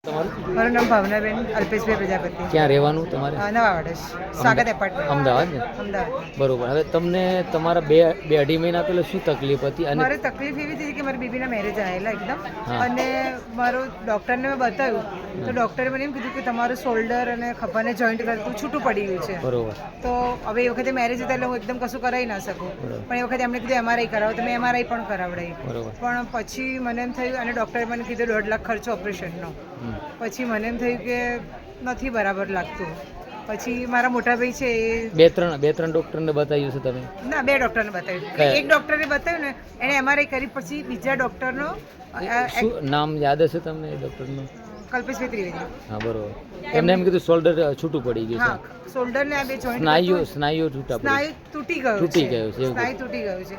મારું નામ ભાવનાબેન અલ્પેશભાઈ પ્રજાપતિ. ક્યાં રહેવાનું તમારે? નવા વાડજ સ્વાગત એપાર્ટમેન્ટ, અમદાવાદ ને? અમદાવાદ. બરોબર. હવે તમને તમારા બે અઢી મહિના પહેલા શું તકલીફ હતી? અને મારે તકલીફ એવી હતી કે મારી બેબીના મેરેજ આવેલા એકદમ, હા. અને મારો ડૉક્ટરને મેં બતાવ્યું તો ડૉક્ટરે મને એમ કીધું કે તમારું શોલ્ડર અને ખભાને જોઈન્ટ કરતું છૂટું પડી ગયું છે. બરોબર. તો હવે એ વખતે મેરેજ હતા એટલે હું એકદમ કશું કરાવી ના શકું, બરોબર. પણ એ વખતે એમણે કીધું એમઆરઆઈ કરાવો, તો મેં એમઆરઆઈ પણ કરાવડાવી. બરોબર. પણ પછી મને એમ થયું, અને ડૉક્ટરે મને કીધું 1.5 લાખ ખર્ચો ઓપરેશનનો. પછી મને એમ થયું કે નથી બરાબર લાગતું. પછી મારા મોટા ભાઈ છે એ બે ત્રણ ડોક્ટરને બતાવ્યું છે તમે? ના, 2 ડૉક્ટરને બતાવ્યું. એક ડૉક્ટરે બતાવ્યું ને, એણે એમઆરઆઈ કરી, પછી બીજા ડૉક્ટરનો શું નામ યાદ હશે તમને એ ડોક્ટરનું? કલ્પેશભાઈ ત્રિવેદી. હા, બરોબર. એમને એમ કીધું શોલ્ડર છૂટું પડી ગયું હા, છે. શોલ્ડર ને આ બે જોઈન્ટ સ્નાયુઓ છૂટા પડી. સ્નાયુ તૂટી ગયું તૂટી છે. ગયું છે, એવું સ્નાયુ તૂટી ગયું છે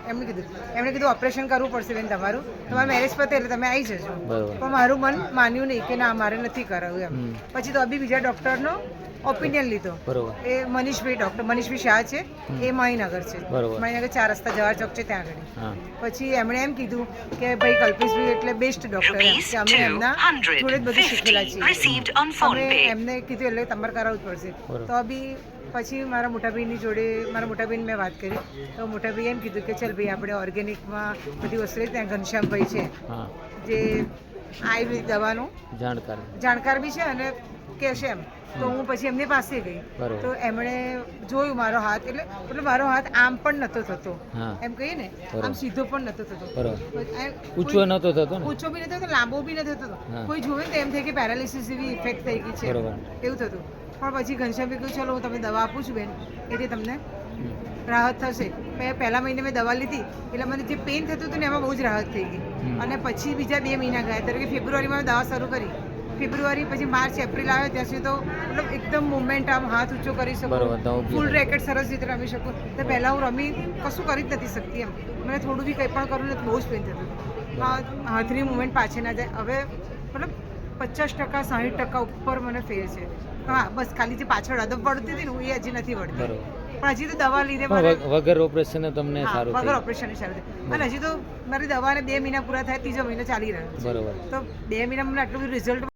એમણે કીધું ઓપરેશન કરવું પડશે બેન તમારું, તમારે મેરેજ પતે એટલે તમે આવી જજો. બરોબર. પણ મારું મન માન્યું નહીં કે ના, મારે નથી કરાવવું એમ. પછી તો અભી બીજા ડૉક્ટરનો ઓપિનિયન લીધો. બરોબર. એ મનીષભાઈ શાહ છે, એ મહીનગર છે. બરોબર. મહીનગર 4 રસ્તા જવાહર ચોક છે ત્યાં આગળ. હા. પછી એમણે એમ કીધું કે ભાઈ કલ્પેશભાઈ એટલે બેસ્ટ ડૉક્ટર, કે અમે એમના જોડે જ બધું શીખેલા છીએ. અમે એમને કીધું એટલે તમારે કરાવવું જ પડશે. બરોબર. તો બી પછી મારા મોટાભાઈની જોડે મારા મોટાભાઈને મેં વાત કરી, તો મોટાભાઈએ એમ કીધું કે ચાલ ભાઈ આપણે ઓર્ગેનિકમાં બધી વસ્તુ લઈ, ત્યાં ઘનશ્યામભાઈ છે હા, જે આયુર્વેદિક દવાનું જાણકાર બી છે અને કહેશે એમ. તો હું પછી એમની પાસે ગઈ. બરોબર. તો એમણે જોયું મારો હાથ, એટલે મારો હાથ આમ પણ નહોતો થતો, હા, એમ કહીએ ને, આમ સીધો પણ નહોતો થતો. બરોબર. ઊંચો નહોતો થતો ને? ઊંચો બી નહોતો થતો, લાંબો બી નહોતો થતો. હા. કોઈ જોવે ને તો એમ થાય કે પેરાલિસિસ જેવી ઇફેક્ટ થઈ ગઈ છે, બરોબર. એવું થતું. પણ પછી ઘનશ્યામભાઈ કહ્યું ચલો હું તમને દવા આપું છું બેન, એથી તમને રાહત થશે. પહેલા મહિને મેં દવા લીધી એટલે મને જે પેઇન થતું હતું ને એમાં બહુ જ રાહત થઈ ગઈ. અને પછી બીજા 2 મહિના ગયા, ત્યારે કે ફેબ્રુઆરીમાં મેં દવા શરૂ કરી. ફેબ્રુઆરી પછી માર્ચ એપ્રિલ આવ્યો ત્યાં સુધી તો મતલબ એકદમ મુવમેન્ટ, આમ હાથ ઊંચો કરી શકું, ફૂલ રેકેટ સરસ રીતે રમી શકું. તો પહેલાં હું કશું કરી જ નથી શકતી એમ. મને થોડું બી કંઈ પણ કરું ને બહુ જ પેઇન થતું. હાથની મુવમેન્ટ પાછી ના જાય. હવે મતલબ 50% 60% ઉપર મને ફેર છે. હા, બસ ખાલી જે પાછળ અદબ વળતી હતી ને એ હજી નથી વળતી. પણ હજી તો દવા લીધે વગર ઓપરેશન તમને સારું થયું? વગર ઓપરેશન સારું થયું. અને હજી તો મારી દવાને 2 મહિના પૂરા થાય, 3જા મહિના ચાલી રહ્યો. બરોબર. તો 2 મહિના મને આટલું બધું રિઝલ્ટ